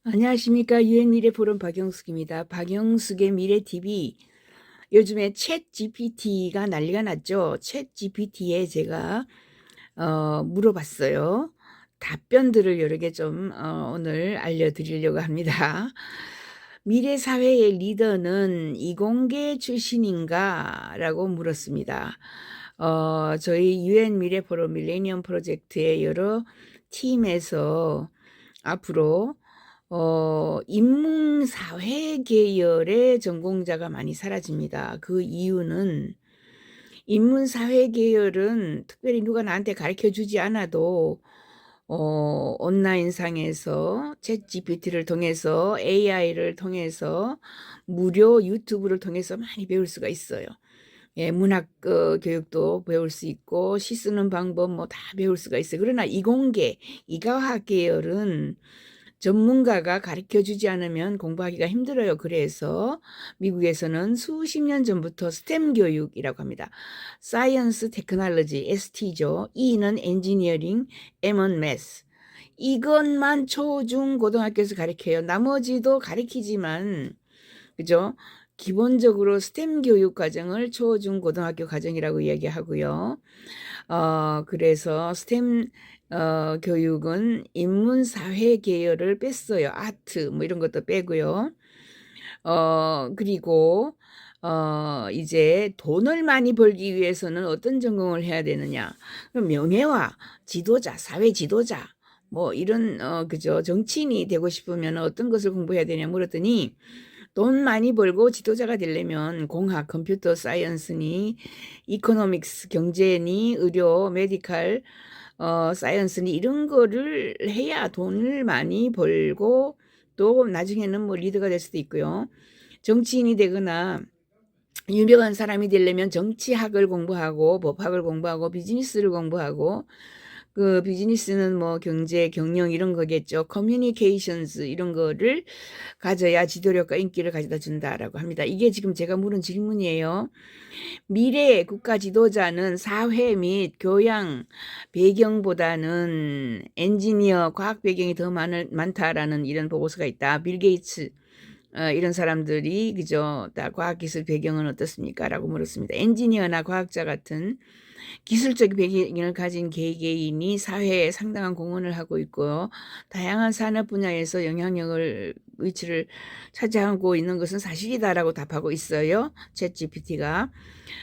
안녕하십니까. 유엔 미래 포럼 박영숙입니다. 박영숙의 미래 TV. 요즘에 챗 GPT가 난리가 났죠. 챗 GPT에 제가 물어봤어요. 답변들을 여러 개 좀 오늘 알려드리려고 합니다. 미래 사회의 리더는 이공계 출신인가? 라고 물었습니다. 저희 유엔 미래 포럼 밀레니엄 프로젝트의 여러 팀에서 앞으로 인문사회 계열의 전공자가 많이 사라집니다. 그 이유는 인문사회 계열은 특별히 누가 나한테 가르쳐 주지 않아도 온라인상에서 챗 GPT를 통해서 AI를 통해서 무료 유튜브를 통해서 많이 배울 수가 있어요. 예, 문학 교육도 배울 수 있고 시 쓰는 방법 뭐 다 배울 수가 있어요. 그러나 이공계, 이과학 계열은 전문가가 가르쳐 주지 않으면 공부하기가 힘들어요. 그래서 미국에서는 수십 년 전부터 스템 교육이라고 합니다. 사이언스 테크놀로지, ST죠. E는 엔지니어링, M은 매스. 이것만 초, 중, 고등학교에서 가르쳐요. 나머지도 가르치지만, 그죠? 기본적으로 스템 교육 과정을 초, 중, 고등학교 과정이라고 이야기하고요. 그래서 스템 교육은 인문사회 계열을 뺐어요. 아트 뭐 이런 것도 빼고요. 그리고 이제 돈을 많이 벌기 위해서는 어떤 전공을 해야 되느냐? 그럼 명예와 지도자, 사회 지도자 뭐 이런 그죠? 정치인이 되고 싶으면 어떤 것을 공부해야 되냐 물었더니 돈 많이 벌고 지도자가 되려면 공학, 컴퓨터 사이언스니 이코노믹스, 경제니 의료, 메디칼 사이언스니 이런 거를 해야 돈을 많이 벌고 또 나중에는 뭐 리더가 될 수도 있고요. 정치인이 되거나 유명한 사람이 되려면 정치학을 공부하고 법학을 공부하고 비즈니스를 공부하고 그 비즈니스는 뭐 경제, 경영 이런 거겠죠. 커뮤니케이션스 이런 거를 가져야 지도력과 인기를 가져다 준다라고 합니다. 이게 지금 제가 물은 질문이에요. 미래의 국가 지도자는 사회 및 교양 배경보다는 엔지니어, 과학 배경이 더 많다라는 이런 보고서가 있다. 빌 게이츠 이런 사람들이 그죠? 과학기술 배경은 어떻습니까? 라고 물었습니다. 엔지니어나 과학자 같은 기술적 배경을 가진 개개인이 사회에 상당한 공헌을 하고 있고요. 다양한 산업 분야에서 영향력을 위치를 차지하고 있는 것은 사실이다라고 답하고 있어요. 챗 GPT가.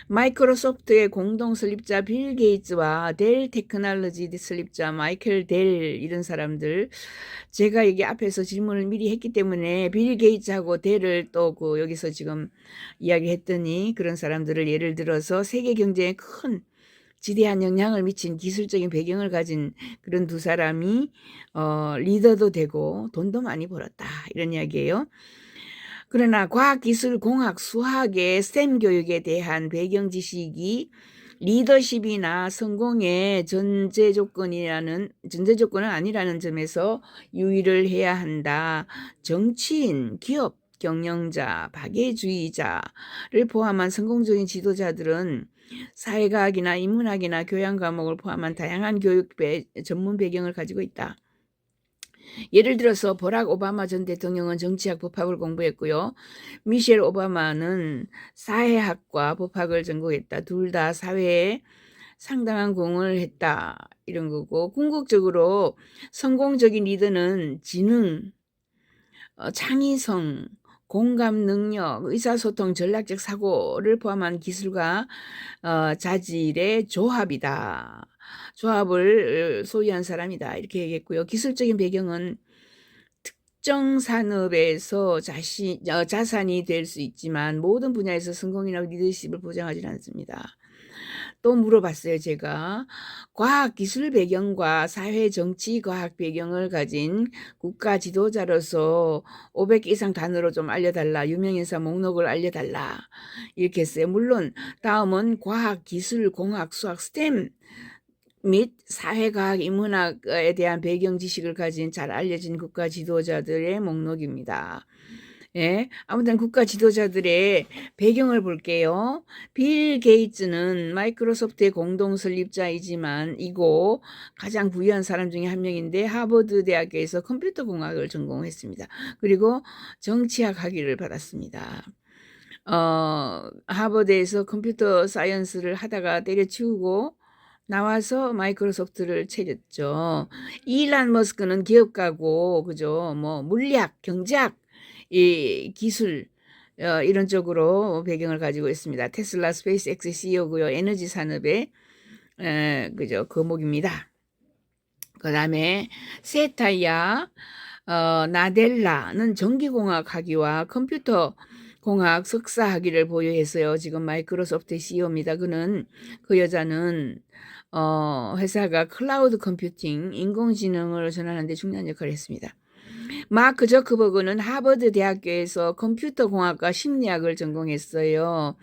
마이크로소프트의 공동 설립자 빌 게이츠와 델 테크놀로지 설립자 마이클 델 이런 사람들 제가 여기 앞에서 질문을 미리 했기 때문에 빌 게이츠하고 델을 또 여기서 지금 이야기했더니 그런 사람들을 예를 들어서 세계 경제에 큰 지대한 영향을 미친 기술적인 배경을 가진 그런 두 사람이 리더도 되고 돈도 많이 벌었다 이런 이야기예요. 그러나 과학, 기술, 공학, 수학의 스템 교육에 대한 배경 지식이 리더십이나 성공의 전제 조건은 아니라는 점에서 유의를 해야 한다. 정치인, 기업, 경영자, 박애주의자를 포함한 성공적인 지도자들은 사회과학이나 인문학이나 교양 과목을 포함한 다양한 교육 전문 배경을 가지고 있다. 예를 들어서 버락 오바마 전 대통령은 정치학 법학을 공부했고요. 미셸 오바마는 사회학과 법학을 전공했다. 둘 다 사회에 상당한 공헌을 했다. 이런 거고 궁극적으로 성공적인 리더는 지능, 창의성, 공감 능력, 의사소통, 전략적 사고를 포함한 기술과 자질의 조합이다. 조합을 소유한 사람이다. 이렇게 얘기했고요. 기술적인 배경은 특정 산업에서 자산이 될 수 있지만 모든 분야에서 성공이나 리더십을 보장하지 않습니다. 또 물어봤어요, 제가. 과학 기술 배경과 사회 정치 과학 배경을 가진 국가 지도자로서 500개 이상 단어로 좀 알려달라. 유명인사 목록을 알려달라. 이렇게 했어요. 물론 다음은 과학, 기술, 공학, 수학, 스템 및 사회과학, 인문학에 대한 배경 지식을 가진 잘 알려진 국가 지도자들의 목록입니다. 예, 아무튼 국가 지도자들의 배경을 볼게요. 빌 게이츠는 마이크로소프트의 공동 설립자이지만 이고 가장 부유한 사람 중에 한 명인데 하버드 대학교에서 컴퓨터 공학을 전공했습니다. 그리고 정치학 학위를 받았습니다. 하버드에서 컴퓨터 사이언스를 하다가 때려치우고 나와서 마이크로소프트를 차렸죠. 일란 머스크는 기업가고, 그죠? 뭐, 물리학, 경제학, 이 기술, 이런 쪽으로 배경을 가지고 있습니다. 테슬라 스페이스X CEO고요. 에너지 산업의, 그죠? 거목입니다. 그 다음에 세타야, 나델라는 전기공학 학위와 컴퓨터 공학 석사 학위를 보유했어요. 지금 마이크로소프트 CEO입니다. 그 여자는 회사가 클라우드 컴퓨팅, 인공지능을 전환하는 데 중요한 역할을 했습니다. 마크 저크버그는 하버드 대학교에서 컴퓨터 공학과 심리학을 전공했어요.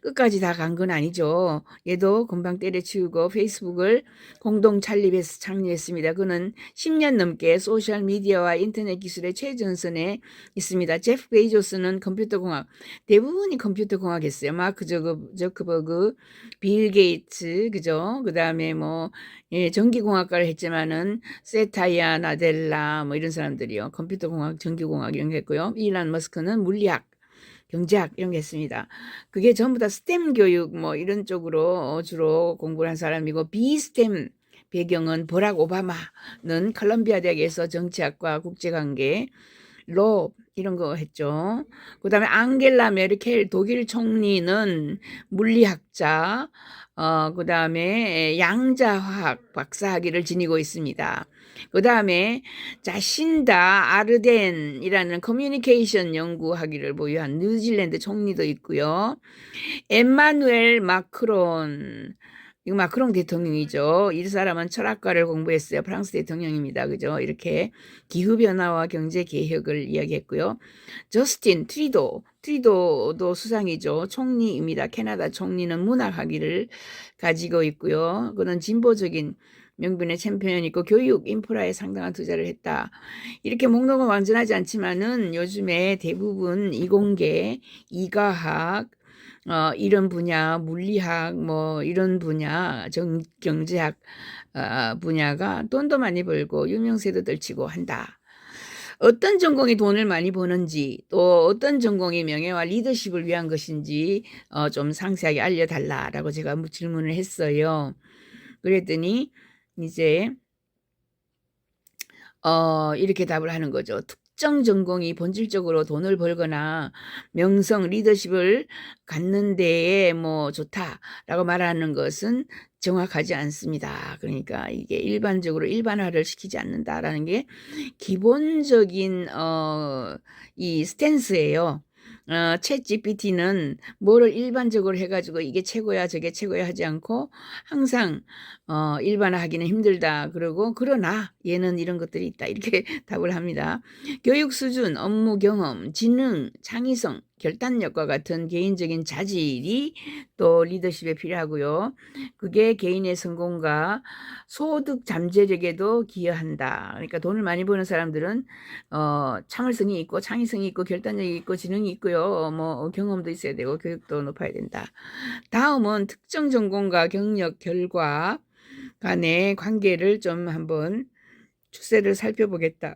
끝까지 다 간 건 아니죠. 얘도 금방 때려치우고 페이스북을 공동 창립했습니다. 그는 10년 넘게 소셜 미디어와 인터넷 기술의 최전선에 있습니다. 제프 베이조스는 컴퓨터 공학, 대부분이 컴퓨터 공학 했어요. 마크 저크버그, 빌 게이츠, 그죠? 그 다음에 뭐, 예, 전기공학과를 했지만은 세타야, 나델라 뭐 이런 사람들이요. 컴퓨터공학, 전기공학 이런 게 했고요. 일란 머스크는 물리학, 경제학 이런 게 했습니다. 그게 전부 다 스템 교육 뭐 이런 쪽으로 주로 공부를 한 사람이고 비스템 배경은 버락 오바마는 컬럼비아 대학에서 정치학과 국제관계, 로 이런 거 했죠. 그 다음에 앙겔라 메르켈 독일 총리는 물리학자, 그 다음에 양자화학 박사학위를 지니고 있습니다. 그 다음에 자신다 아르덴이라는 커뮤니케이션 연구 학위를 보유한 뉴질랜드 총리도 있고요. 엠마누엘 마크론, 이거 마크롱 대통령이죠. 이 사람은 철학과를 공부했어요. 프랑스 대통령입니다. 그죠? 이렇게 기후변화와 경제개혁을 이야기했고요. 저스틴 트리도도 수상이죠. 총리입니다. 캐나다 총리는 문학학위를 가지고 있고요. 그는 진보적인 명분의 챔피언이고 교육 인프라에 상당한 투자를 했다. 이렇게 목록은 완전하지 않지만은 요즘에 대부분 이공계, 이과학, 이런 분야, 물리학, 뭐, 이런 분야, 경제학, 분야가 돈도 많이 벌고 유명세도 떨치고 한다. 어떤 전공이 돈을 많이 버는지, 또 어떤 전공이 명예와 리더십을 위한 것인지, 좀 상세하게 알려달라라고 제가 질문을 했어요. 그랬더니, 이제, 이렇게 답을 하는 거죠. 특정 전공이 본질적으로 돈을 벌거나 명성, 리더십을 갖는 데에 뭐 좋다라고 말하는 것은 정확하지 않습니다. 그러니까 이게 일반적으로 일반화를 시키지 않는다라는 게 기본적인 이 스탠스예요. 챗 GPT는 뭐를 일반적으로 해가지고 이게 최고야 저게 최고야 하지 않고 항상 일반화하기는 힘들다. 그러고 그러나 얘는 이런 것들이 있다. 이렇게 답을 합니다. 교육 수준, 업무 경험, 지능, 창의성, 결단력과 같은 개인적인 자질이 또 리더십에 필요하고요. 그게 개인의 성공과 소득 잠재력에도 기여한다. 그러니까 돈을 많이 버는 사람들은 참을성이 있고 창의성이 있고 결단력이 있고 지능이 있고요. 뭐 경험도 있어야 되고 교육도 높아야 된다. 다음은 특정 전공과 경력 결과 간의 관계를 좀 한번 추세를 살펴보겠다.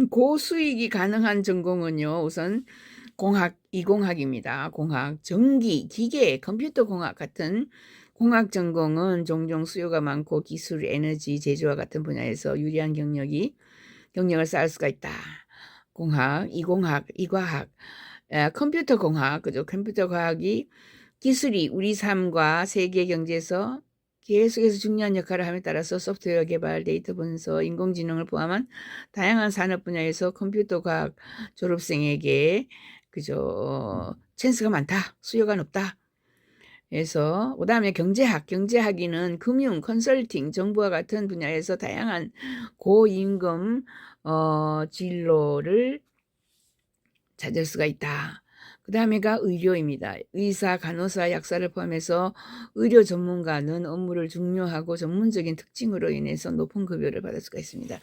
고수익이 가능한 전공은요, 우선 공학, 이공학입니다. 공학, 전기, 기계, 컴퓨터 공학 같은 공학 전공은 종종 수요가 많고 기술, 에너지, 제조와 같은 분야에서 유리한 경력을 쌓을 수가 있다. 공학, 이공학, 이과학, 컴퓨터 공학, 그죠? 컴퓨터 과학이 기술이 우리 삶과 세계 경제에서 계속해서 중요한 역할을 함에 따라서 소프트웨어 개발, 데이터 분석, 인공지능을 포함한 다양한 산업 분야에서 컴퓨터 과학 졸업생에게 그죠 찬스가 많다, 수요가 높다. 그래서 그다음에 경제학위는 금융, 컨설팅, 정부와 같은 분야에서 다양한 고임금 진로를 찾을 수가 있다. 그 다음에가 의료입니다. 의사, 간호사, 약사를 포함해서 의료 전문가는 업무를 중요하고 전문적인 특징으로 인해서 높은 급여를 받을 수가 있습니다.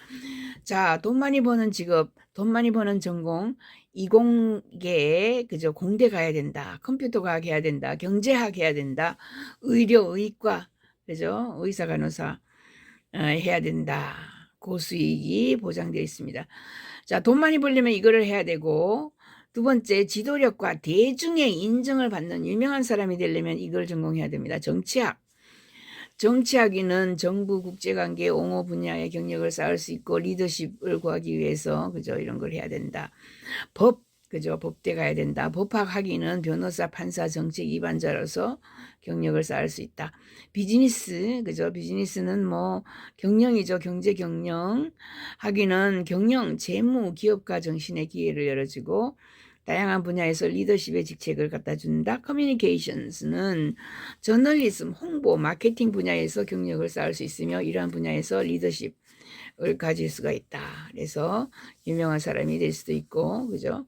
자, 돈 많이 버는 직업, 돈 많이 버는 전공, 이공계, 그죠? 공대 가야 된다. 컴퓨터 과학 해야 된다. 경제학 해야 된다. 의료, 의과, 그죠? 의사, 간호사 해야 된다. 고수익이 보장되어 있습니다. 자, 돈 많이 벌려면 이거를 해야 되고, 두 번째, 지도력과 대중의 인정을 받는 유명한 사람이 되려면 이걸 전공해야 됩니다. 정치학. 정치학인은 정부 국제관계 옹호 분야의 경력을 쌓을 수 있고 리더십을 구하기 위해서 그죠 이런 걸 해야 된다. 법 그죠 법대 가야 된다. 법학 학위는 변호사, 판사, 정책 입안자로서 경력을 쌓을 수 있다. 비즈니스 그죠 비즈니스는 뭐 경영이죠. 경제 경영 학위는 경영, 재무, 기업가 정신의 기회를 열어주고 다양한 분야에서 리더십의 직책을 갖다 준다. 커뮤니케이션스는 저널리즘, 홍보, 마케팅 분야에서 경력을 쌓을 수 있으며 이러한 분야에서 리더십을 가질 수가 있다. 그래서 유명한 사람이 될 수도 있고, 그죠?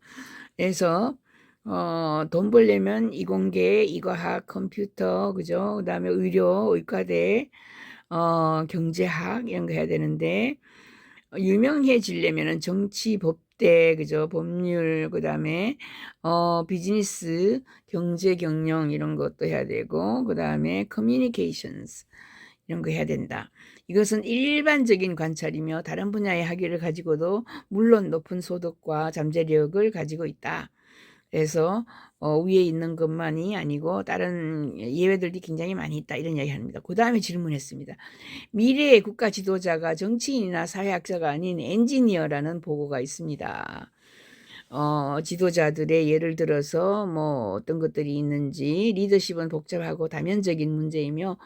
그래서 돈 벌려면 이공계, 이과학, 컴퓨터, 그죠? 그다음에 의료, 의과대, 경제학 이런 거 해야 되는데 유명해지려면은 정치, 법대, 그죠? 법률, 그다음에 비즈니스, 경제 경영 이런 것도 해야 되고 그다음에 커뮤니케이션스 이런 거 해야 된다. 이것은 일반적인 관찰이며 다른 분야의 학위를 가지고도 물론 높은 소득과 잠재력을 가지고 있다. 그래서 위에 있는 것만이 아니고 다른 예외들이 굉장히 많이 있다 이런 이야기 합니다. 그 다음에 질문했습니다. 미래의 국가 지도자가 정치인이나 사회학자가 아닌 엔지니어라는 보고가 있습니다. 지도자들의 예를 들어서 뭐 어떤 것들이 있는지 리더십은 복잡하고 다면적인 문제이며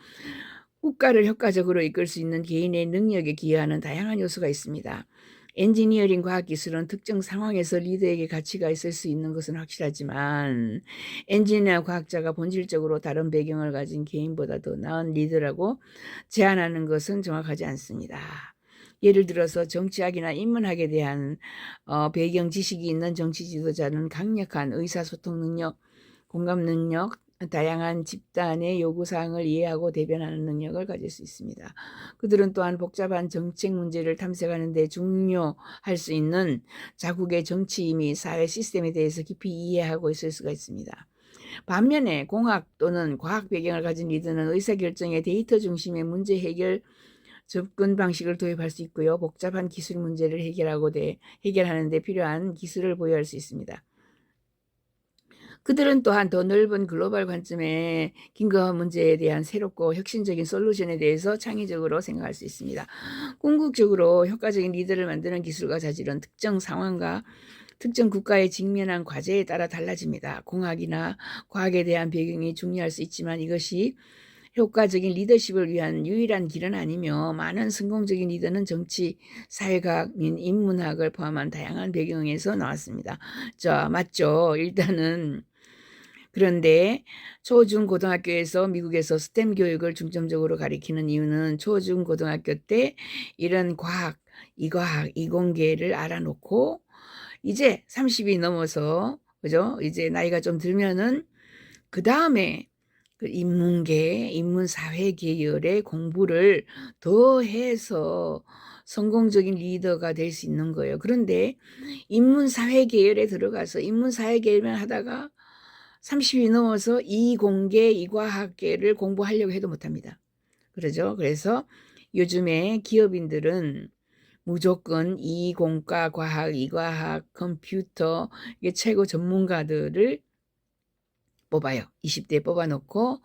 국가를 효과적으로 이끌 수 있는 개인의 능력에 기여하는 다양한 요소가 있습니다. 엔지니어링 과학기술은 특정 상황에서 리더에게 가치가 있을 수 있는 것은 확실하지만 엔지니어 과학자가 본질적으로 다른 배경을 가진 개인보다 더 나은 리더라고 제안하는 것은 정확하지 않습니다. 예를 들어서 정치학이나 인문학에 대한 배경 지식이 있는 정치 지도자는 강력한 의사소통 능력, 공감 능력, 다양한 집단의 요구사항을 이해하고 대변하는 능력을 가질 수 있습니다. 그들은 또한 복잡한 정책 문제를 탐색하는 데 중요할 수 있는 자국의 정치 및 사회 시스템에 대해서 깊이 이해하고 있을 수가 있습니다. 반면에 공학 또는 과학 배경을 가진 리더는 의사결정의 데이터 중심의 문제 해결 접근 방식을 도입할 수 있고요. 복잡한 기술 문제를 해결하는 데 필요한 기술을 보유할 수 있습니다. 그들은 또한 더 넓은 글로벌 관점의 긴급한 문제에 대한 새롭고 혁신적인 솔루션에 대해서 창의적으로 생각할 수 있습니다. 궁극적으로 효과적인 리더를 만드는 기술과 자질은 특정 상황과 특정 국가에 직면한 과제에 따라 달라집니다. 공학이나 과학에 대한 배경이 중요할 수 있지만 이것이 효과적인 리더십을 위한 유일한 길은 아니며 많은 성공적인 리더는 정치, 사회과학 및 인문학을 포함한 다양한 배경에서 나왔습니다. 자, 맞죠? 일단은 그런데 초중고등학교에서 미국에서 스템 교육을 중점적으로 가리키는 이유는 초중고등학교 때 이런 과학, 이과학, 이공계를 알아놓고 이제 30이 넘어서 그죠? 이제 나이가 좀 들면은 그 다음에 그 인문계, 인문사회 계열의 공부를 더 해서 성공적인 리더가 될 수 있는 거예요. 그런데 인문사회 계열에 들어가서 인문사회 계열만 하다가 30이 넘어서 이공계, 이과학계를 공부하려고 해도 못합니다. 그러죠? 그래서 요즘에 기업인들은 무조건 이공과 과학, 이과학, 컴퓨터 이게 최고 전문가들을 뽑아요. 20대에 뽑아놓고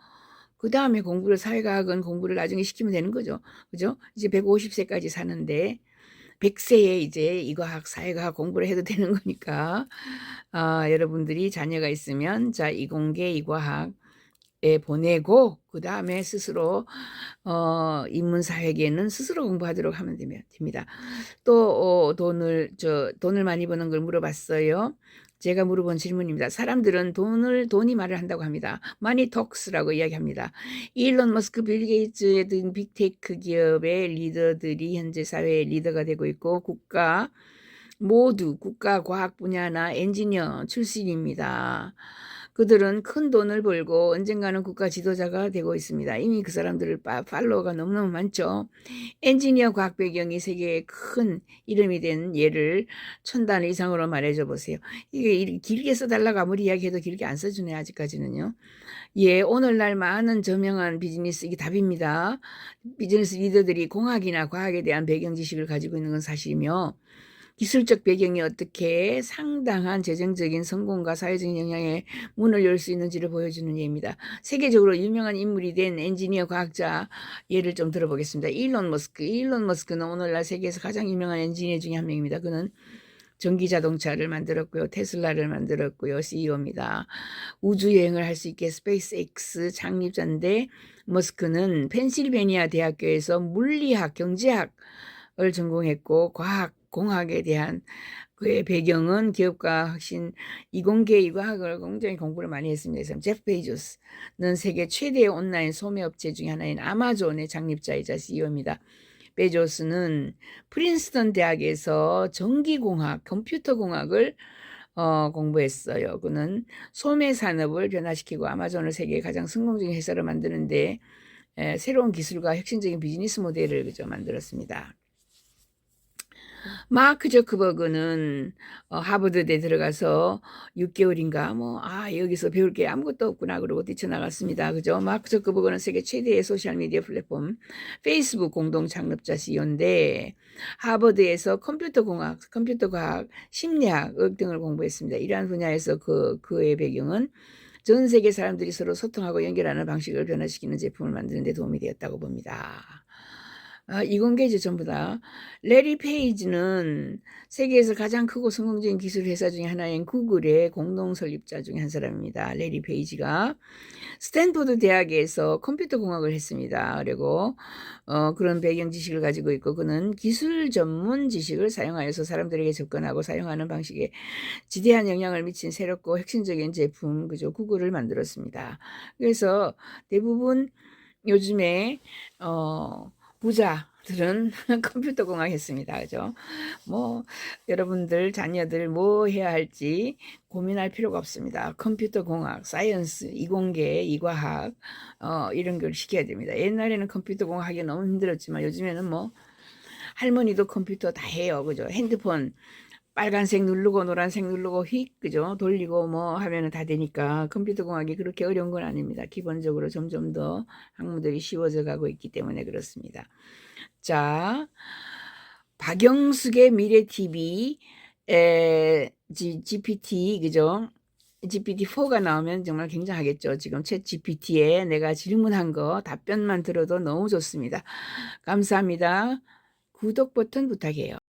그 다음에 사회과학은 공부를 나중에 시키면 되는 거죠. 그죠? 이제 150세까지 사는데 100세에 이제 이과학, 사회과학 공부를 해도 되는 거니까 여러분들이 자녀가 있으면 자 이공계, 이과학에 보내고 그 다음에 스스로 인문사회계는 스스로 공부하도록 하면 됩니다. 또 돈을 많이 버는 걸 물어봤어요. 제가 물어본 질문입니다. 사람들은 돈이 말을 한다고 합니다. Money talks라고 이야기합니다. 일론 머스크, 빌 게이츠 등 빅테크 기업의 리더들이 현재 사회의 리더가 되고 있고 모두 국가 과학 분야나 엔지니어 출신입니다. 그들은 큰 돈을 벌고 언젠가는 국가 지도자가 되고 있습니다. 이미 그 사람들을 팔로워가 너무너무 많죠. 엔지니어 과학 배경이 세계에 큰 이름이 된 예를 1000단 이상으로 말해줘 보세요. 이게 길게 써달라고 아무리 이야기해도 길게 안 써주네, 아직까지는요. 예, 오늘날 많은 저명한 비즈니스, 이게 답입니다. 비즈니스 리더들이 공학이나 과학에 대한 배경 지식을 가지고 있는 건 사실이며, 기술적 배경이 어떻게 상당한 재정적인 성공과 사회적인 영향의 문을 열 수 있는지를 보여주는 예입니다. 세계적으로 유명한 인물이 된 엔지니어 과학자 예를 좀 들어보겠습니다. 일론 머스크. 일론 머스크는 오늘날 세계에서 가장 유명한 엔지니어 중에 한 명입니다. 그는 전기 자동차를 만들었고요. 테슬라를 만들었고요. CEO입니다. 우주여행을 할 수 있게 스페이스X 창립자인데, 머스크는 펜실베니아 대학교에서 물리학, 경제학을 전공했고, 과학, 공학에 대한 그의 배경은 기업과 혁신, 이공계 이과학을 굉장히 공부를 많이 했습니다. 그래서 제프 베이조스는 세계 최대의 온라인 소매업체 중에 하나인 아마존의 창립자이자 CEO입니다. 베조스는 프린스턴 대학에서 전기공학, 컴퓨터공학을 공부했어요. 그는 소매 산업을 변화시키고 아마존을 세계의 가장 성공적인 회사로 만드는데 새로운 기술과 혁신적인 비즈니스 모델을 그저 만들었습니다. 마크 저크버그는 하버드대 들어가서 6개월인가 여기서 배울 게 아무것도 없구나 그러고 뛰쳐나갔습니다. 그죠? 마크 저크버그는 세계 최대의 소셜미디어 플랫폼 페이스북 공동 창립자 CEO인데 하버드에서 컴퓨터공학, 컴퓨터과학, 심리학 등을 공부했습니다. 이러한 분야에서 그의 배경은 전 세계 사람들이 서로 소통하고 연결하는 방식을 변화시키는 제품을 만드는 데 도움이 되었다고 봅니다. 이공계죠, 전부 다. 레리 페이지는 세계에서 가장 크고 성공적인 기술 회사 중에 하나인 구글의 공동 설립자 중에 한 사람입니다. 레리 페이지가 스탠포드 대학에서 컴퓨터 공학을 했습니다. 그리고 그런 배경 지식을 가지고 있고 그는 기술 전문 지식을 사용하여서 사람들에게 접근하고 사용하는 방식에 지대한 영향을 미친 새롭고 혁신적인 제품, 그죠? 구글을 만들었습니다. 그래서 대부분 요즘에 부자들은 컴퓨터 공학 했습니다. 그죠? 여러분들 자녀들 뭐 해야 할지 고민할 필요가 없습니다. 컴퓨터 공학, 사이언스, 이공계, 이과학 이런 걸 시켜야 됩니다. 옛날에는 컴퓨터 공학이 너무 힘들었지만 요즘에는 할머니도 컴퓨터 다 해요. 그죠? 핸드폰 빨간색 누르고 노란색 누르고 휙 그죠? 돌리고 하면은 다 되니까 컴퓨터 공학이 그렇게 어려운 건 아닙니다. 기본적으로 점점 더 학문들이 쉬워져 가고 있기 때문에 그렇습니다. 자, 박영숙의 미래 TV GPT 그죠? GPT-4가 나오면 정말 굉장하겠죠. 지금 챗 GPT에 내가 질문한 거 답변만 들어도 너무 좋습니다. 감사합니다. 구독 버튼 부탁해요.